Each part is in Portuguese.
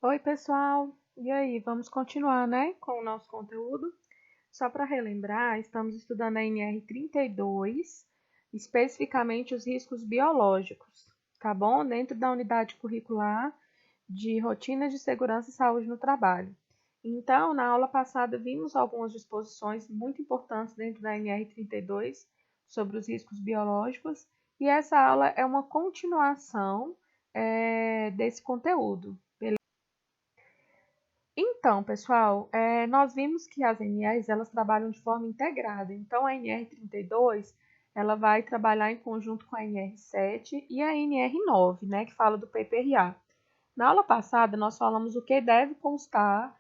Oi, pessoal! E aí, vamos continuar, né, com o nosso conteúdo? Só para relembrar, estamos estudando a NR32, especificamente os riscos biológicos, tá bom? Dentro da unidade curricular de rotina de segurança e saúde no trabalho. Então, na aula passada, vimos algumas disposições muito importantes dentro da NR32 sobre os riscos biológicos, e essa aula é uma continuação desse conteúdo. Então, pessoal, nós vimos que as NRs elas trabalham de forma integrada. Então, a NR32 ela vai trabalhar em conjunto com a NR7 e a NR9, né, que fala do PPRA. Na aula passada, nós falamos o que deve constar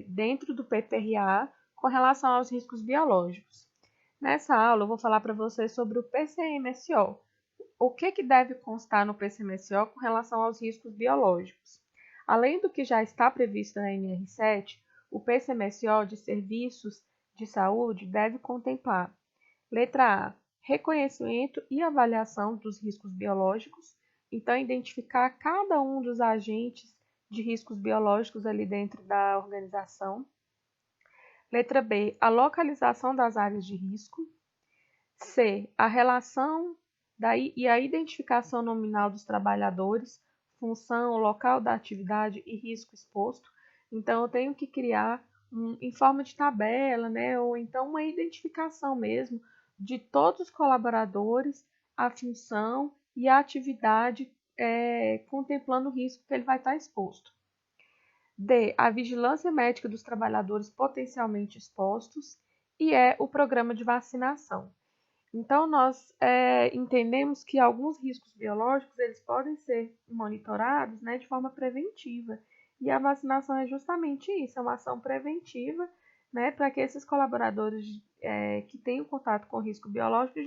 dentro do PPRA com relação aos riscos biológicos. Nessa aula, eu vou falar para vocês sobre o PCMSO. O que deve constar no PCMSO com relação aos riscos biológicos? Além do que já está previsto na NR7, o PCMSO de serviços de saúde deve contemplar: letra A, reconhecimento e avaliação dos riscos biológicos, então identificar cada um dos agentes de riscos biológicos ali dentro da organização. Letra B, a localização das áreas de risco. C, a relação e a identificação nominal dos trabalhadores, função, local da atividade e risco exposto. Então, eu tenho que criar em forma de tabela, né, ou então uma identificação mesmo de todos os colaboradores, a função e a atividade, contemplando o risco que ele vai estar exposto. D, a vigilância médica dos trabalhadores potencialmente expostos. E o programa de vacinação. Então, nós entendemos que alguns riscos biológicos eles podem ser monitorados, né, de forma preventiva. E a vacinação é justamente isso, é uma ação preventiva, né, para que esses colaboradores que tenham contato com risco biológico.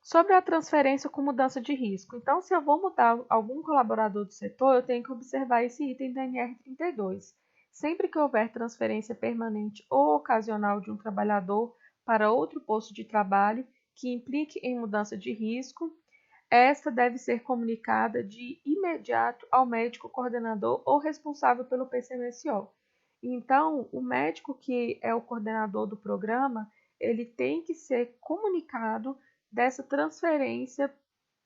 Sobre a transferência com mudança de risco. Então, se eu vou mudar algum colaborador do setor, eu tenho que observar esse item da NR32. Sempre que houver transferência permanente ou ocasional de um trabalhador para outro posto de trabalho que implique em mudança de risco, esta deve ser comunicada de imediato ao médico coordenador ou responsável pelo PCMSO. Então, o médico que é o coordenador do programa, ele tem que ser comunicado dessa transferência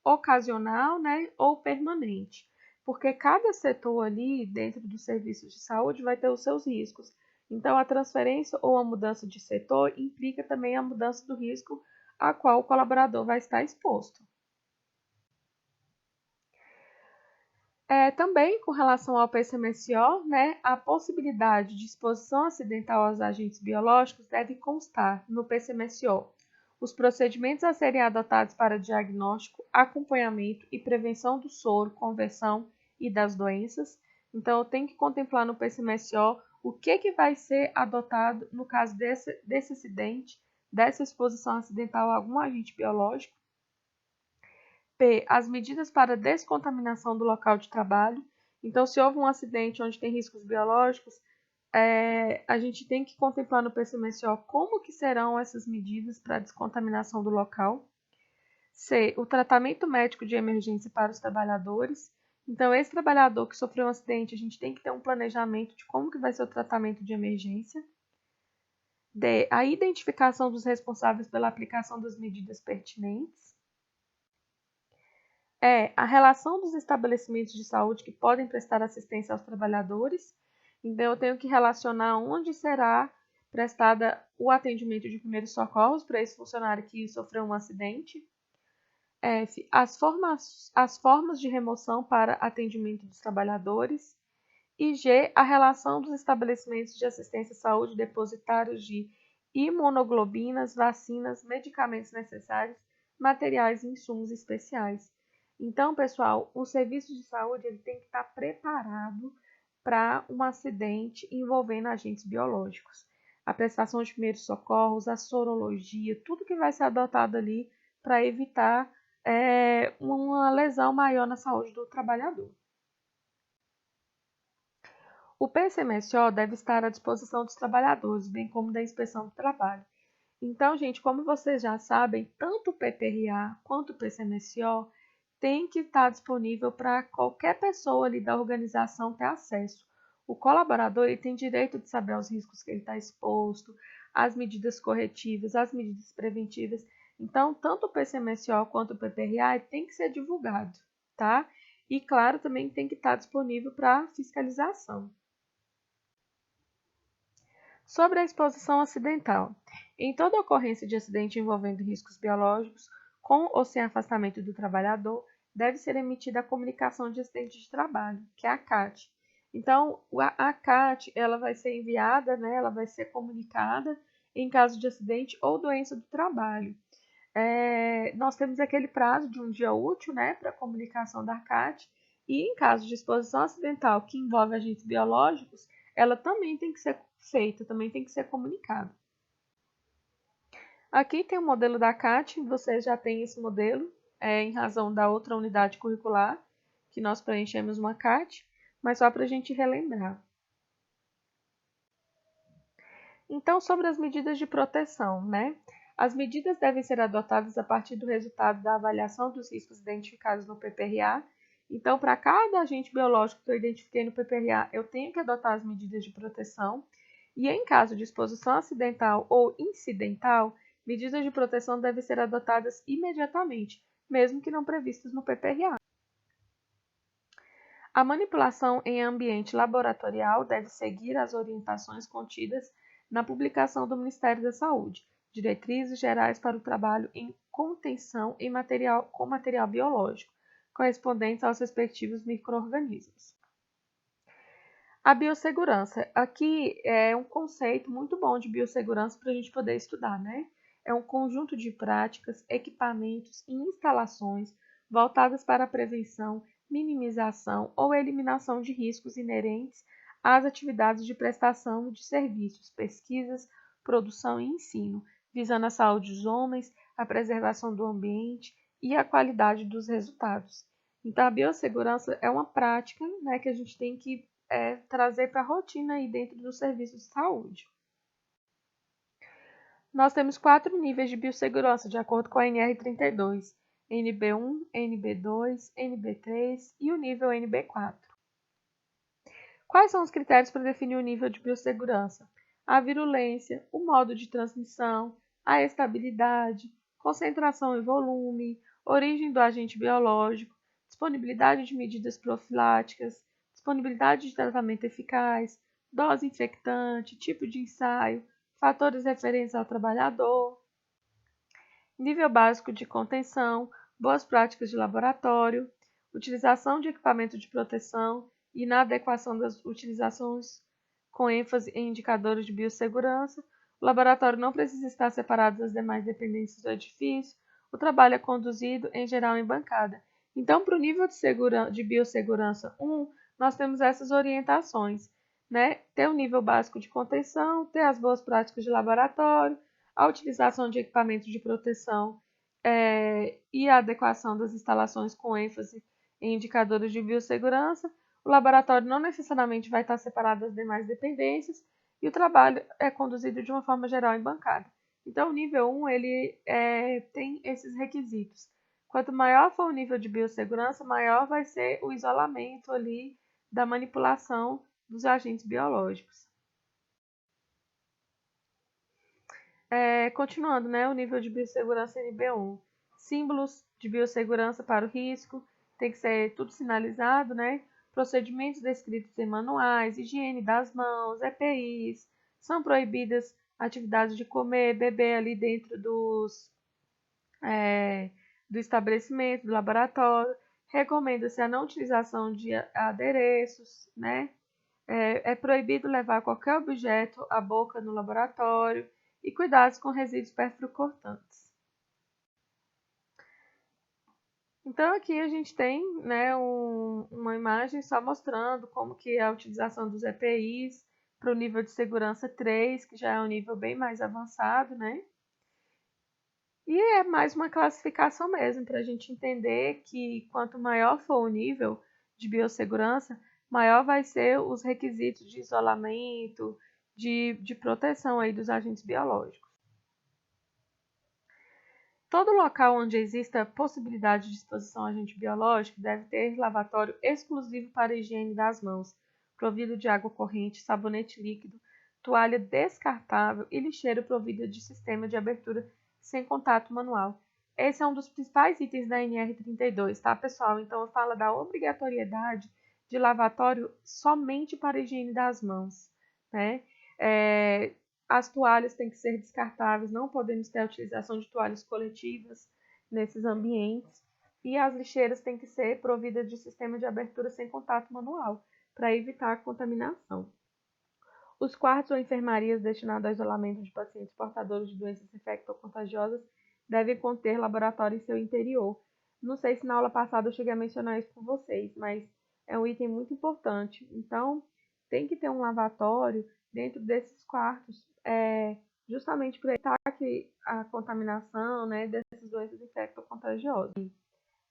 ocasional, né, ou permanente, porque cada setor ali dentro dos serviços de saúde vai ter os seus riscos. Então, a transferência ou a mudança de setor implica também a mudança do risco a qual o colaborador vai estar exposto. Também com relação ao PCMSO, né, a possibilidade de exposição acidental aos agentes biológicos deve constar no PCMSO os procedimentos a serem adotados para diagnóstico, acompanhamento e prevenção do soro, conversão e das doenças. Então, eu tenho que contemplar no PCMSO o que vai ser adotado no caso desse acidente, dessa exposição acidental a algum agente biológico. P. As medidas para descontaminação do local de trabalho. Então, se houve um acidente onde tem riscos biológicos, a gente tem que contemplar no PCMSO como que serão essas medidas para descontaminação do local. C. O tratamento médico de emergência para os trabalhadores. Então, esse trabalhador que sofreu um acidente, a gente tem que ter um planejamento de como que vai ser o tratamento de emergência. D. A identificação dos responsáveis pela aplicação das medidas pertinentes. A relação dos estabelecimentos de saúde que podem prestar assistência aos trabalhadores. Então, eu tenho que relacionar onde será prestada o atendimento de primeiros socorros para esse funcionário que sofreu um acidente. F. As formas de remoção para atendimento dos trabalhadores. E G. A relação dos estabelecimentos de assistência à saúde depositários de imunoglobinas, vacinas, medicamentos necessários, materiais e insumos especiais. Então, pessoal, o serviço de saúde ele tem que estar preparado para um acidente envolvendo agentes biológicos. A prestação de primeiros socorros, a sorologia, tudo que vai ser adotado ali para evitar uma lesão maior na saúde do trabalhador. O PCMSO deve estar à disposição dos trabalhadores, bem como da inspeção do trabalho. Então, gente, como vocês já sabem, tanto o PPRA quanto o PCMSO tem que estar disponível para qualquer pessoa ali da organização ter acesso. O colaborador ele tem direito de saber os riscos que ele está exposto, as medidas corretivas, as medidas preventivas. Então, tanto o PCMSO quanto o PPRA tem que ser divulgado, tá? E, claro, também tem que estar disponível para fiscalização. Sobre a exposição acidental. Em toda ocorrência de acidente envolvendo riscos biológicos, com ou sem afastamento do trabalhador, deve ser emitida a comunicação de acidente de trabalho, que é a CAT. Então, a CAT ela vai ser enviada, né, ela vai ser comunicada em caso de acidente ou doença do trabalho. Nós temos aquele prazo de um dia útil, né, para a comunicação da CAT, e em caso de exposição acidental que envolve agentes biológicos, ela também tem que ser feita, também tem que ser comunicada. Aqui tem o modelo da CAT, você já tem esse modelo, em razão da outra unidade curricular, que nós preenchemos uma CAT, mas só para a gente relembrar. Então, sobre as medidas de proteção, né? As medidas devem ser adotadas a partir do resultado da avaliação dos riscos identificados no PPRA. Então, para cada agente biológico que eu identifiquei no PPRA, eu tenho que adotar as medidas de proteção. E em caso de exposição acidental ou incidental, medidas de proteção devem ser adotadas imediatamente, mesmo que não previstas no PPRA. A manipulação em ambiente laboratorial deve seguir as orientações contidas na publicação do Ministério da Saúde, Diretrizes Gerais para o Trabalho em Contenção com Material Biológico, correspondentes aos respectivos micro-organismos. A biossegurança. Aqui é um conceito muito bom de biossegurança para a gente poder estudar, né? É um conjunto de práticas, equipamentos e instalações voltadas para a prevenção, minimização ou eliminação de riscos inerentes às atividades de prestação de serviços, pesquisas, produção e ensino, visando a saúde dos homens, a preservação do ambiente e a qualidade dos resultados. Então, a biossegurança é uma prática, né, que a gente tem que trazer para a rotina aí dentro dos serviços de saúde. Nós temos 4 níveis de biossegurança, de acordo com a NR32, NB1, NB2, NB3 e o nível NB4. Quais são os critérios para definir o nível de biossegurança? A virulência, o modo de transmissão, a estabilidade, concentração e volume, origem do agente biológico, disponibilidade de medidas profiláticas, disponibilidade de tratamento eficaz, dose infectante, tipo de ensaio, fatores referentes ao trabalhador, nível básico de contenção, boas práticas de laboratório, utilização de equipamento de proteção e na adequação das utilizações com ênfase em indicadores de biossegurança. O laboratório não precisa estar separado das demais dependências do edifício. O trabalho é conduzido, em geral, em bancada. Então, para o nível de biossegurança 1, nós temos essas orientações, né? Ter o nível básico de contenção, ter as boas práticas de laboratório, a utilização de equipamentos de proteção e a adequação das instalações com ênfase em indicadores de biossegurança. O laboratório não necessariamente vai estar separado das demais dependências e o trabalho é conduzido de uma forma geral em bancada. Então, o nível 1 ele tem esses requisitos. Quanto maior for o nível de biossegurança, maior vai ser o isolamento ali da manipulação dos agentes biológicos. Continuando, né, o nível de biossegurança NB1. Símbolos de biossegurança para o risco, tem que ser tudo sinalizado, né? Procedimentos descritos em manuais, higiene das mãos, EPIs, são proibidas atividades de comer, beber ali dentro do estabelecimento, do laboratório. Recomenda-se a não utilização de adereços, né? É proibido levar qualquer objeto à boca no laboratório e cuidados com resíduos perfurocortantes. Então aqui a gente tem, né, uma imagem só mostrando como que é a utilização dos EPIs para o nível de segurança 3, que já é um nível bem mais avançado, né? E é mais uma classificação mesmo, para a gente entender que quanto maior for o nível de biossegurança, maior vai ser os requisitos de isolamento, de proteção aí dos agentes biológicos. Todo local onde exista possibilidade de exposição a agente biológico deve ter lavatório exclusivo para higiene das mãos, provido de água corrente, sabonete líquido, toalha descartável e lixeiro provido de sistema de abertura sem contato manual. Esse é um dos principais itens da NR32, tá, pessoal? Então, fala da obrigatoriedade de lavatório somente para higiene das mãos, né? As toalhas têm que ser descartáveis, não podemos ter a utilização de toalhas coletivas nesses ambientes. E as lixeiras têm que ser providas de sistema de abertura sem contato manual, para evitar a contaminação. Os quartos ou enfermarias destinados ao isolamento de pacientes portadores de doenças infecto-contagiosas devem conter laboratório em seu interior. Não sei se na aula passada eu cheguei a mencionar isso com vocês, mas é um item muito importante. Então, tem que ter um lavatório dentro desses quartos, justamente para evitar a contaminação, né, dessas doenças infecto-contagiosas.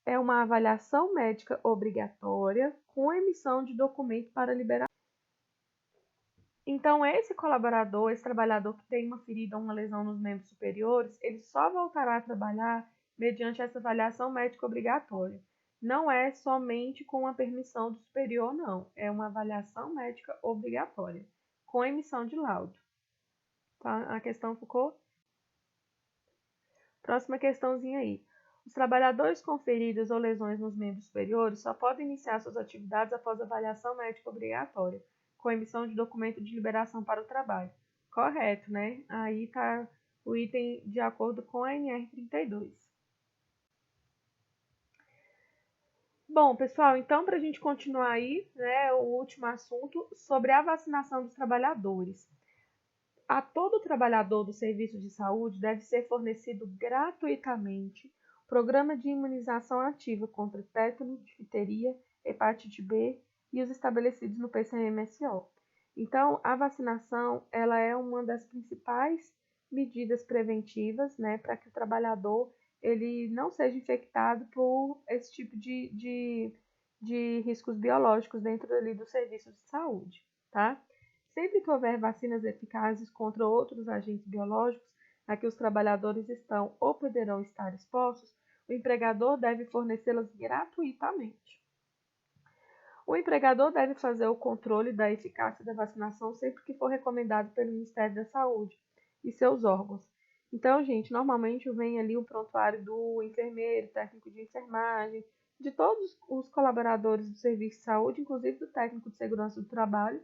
É uma avaliação médica obrigatória com emissão de documento para liberação. Então, esse colaborador, esse trabalhador que tem uma ferida ou uma lesão nos membros superiores, ele só voltará a trabalhar mediante essa avaliação médica obrigatória. Não é somente com a permissão do superior, não. É uma avaliação médica obrigatória, com emissão de laudo. Tá? A questão ficou? Próxima questãozinha aí. Os trabalhadores com feridas ou lesões nos membros superiores só podem iniciar suas atividades após avaliação médica obrigatória, com emissão de documento de liberação para o trabalho. Correto, né? Aí está o item de acordo com a NR32. Bom, pessoal, então para a gente continuar aí, né, o último assunto sobre a vacinação dos trabalhadores. A todo trabalhador do serviço de saúde deve ser fornecido gratuitamente programa de imunização ativa contra tétano, difteria, hepatite B e os estabelecidos no PCMSO. Então, a vacinação ela é uma das principais medidas preventivas, né, para que o trabalhador ele não seja infectado por esse tipo de riscos biológicos dentro ali do serviço de saúde, tá? Sempre que houver vacinas eficazes contra outros agentes biológicos a que os trabalhadores estão ou poderão estar expostos, o empregador deve fornecê-las gratuitamente. O empregador deve fazer o controle da eficácia da vacinação sempre que for recomendado pelo Ministério da Saúde e seus órgãos. Então, gente, normalmente vem ali o prontuário do enfermeiro, técnico de enfermagem, de todos os colaboradores do serviço de saúde, inclusive do técnico de segurança do trabalho,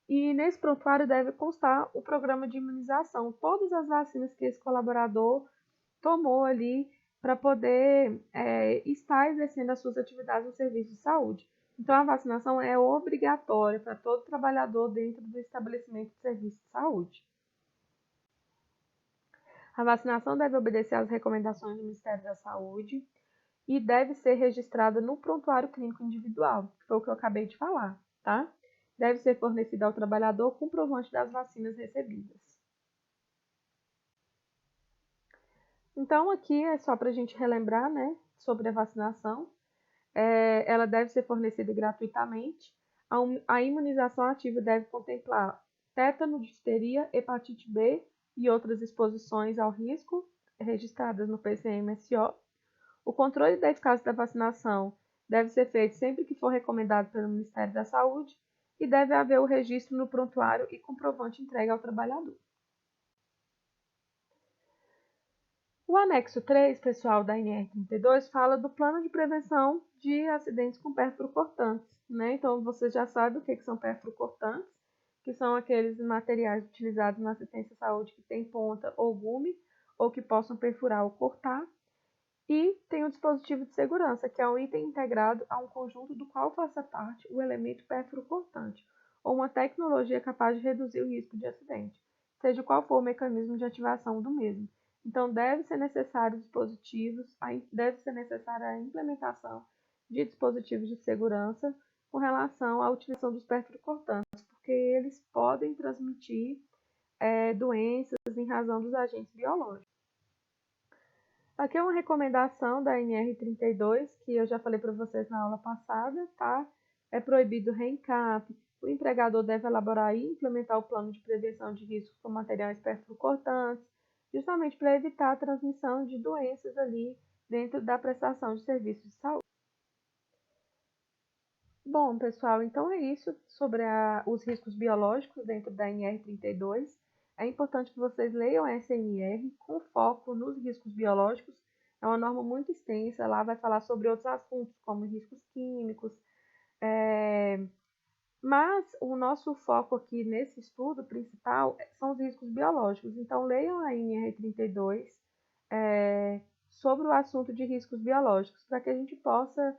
e nesse prontuário deve constar o programa de imunização, todas as vacinas que esse colaborador tomou ali para poder estar exercendo as suas atividades no serviço de saúde. Então, a vacinação é obrigatória para todo trabalhador dentro do estabelecimento de serviço de saúde. A vacinação deve obedecer às recomendações do Ministério da Saúde e deve ser registrada no prontuário clínico individual, que foi o que eu acabei de falar, tá? Deve ser fornecida ao trabalhador comprovante das vacinas recebidas. Então, aqui é só para a gente relembrar, né, sobre a vacinação. Ela deve ser fornecida gratuitamente. A imunização ativa deve contemplar tétano, difteria, hepatite B e outras exposições ao risco registradas no PCMSO. O controle da eficácia da vacinação deve ser feito sempre que for recomendado pelo Ministério da Saúde e deve haver o registro no prontuário e comprovante entregue ao trabalhador. O anexo 3, pessoal, da NR32 fala do plano de prevenção de acidentes com pérfuro cortantes, né? Então, você já sabe o que são pérfuro cortantes, que são aqueles materiais utilizados na assistência à saúde que tem ponta ou gume, ou que possam perfurar ou cortar. E tem o dispositivo de segurança, que é um item integrado a um conjunto do qual faça parte o elemento pérfuro cortante, ou uma tecnologia capaz de reduzir o risco de acidente, seja qual for o mecanismo de ativação do mesmo. Então, deve ser necessária a implementação de dispositivos de segurança com relação à utilização dos perfurocortantes, porque eles podem transmitir doenças em razão dos agentes biológicos. Aqui é uma recomendação da NR32, que eu já falei para vocês na aula passada, tá? É proibido o reencap, o empregador deve elaborar e implementar o plano de prevenção de riscos com materiais perfurocortantes, justamente para evitar a transmissão de doenças ali dentro da prestação de serviços de saúde. Bom, pessoal, então é isso sobre os riscos biológicos dentro da NR32. É importante que vocês leiam essa NR com foco nos riscos biológicos. É uma norma muito extensa, lá vai falar sobre outros assuntos, como riscos químicos, mas o nosso foco aqui nesse estudo principal são os riscos biológicos. Então, leiam a NR32 sobre o assunto de riscos biológicos, para que a gente possa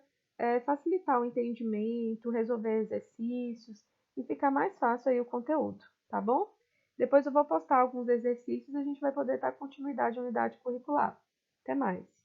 facilitar o entendimento, resolver exercícios e ficar mais fácil aí o conteúdo, tá bom? Depois eu vou postar alguns exercícios e a gente vai poder dar continuidade à unidade curricular. Até mais!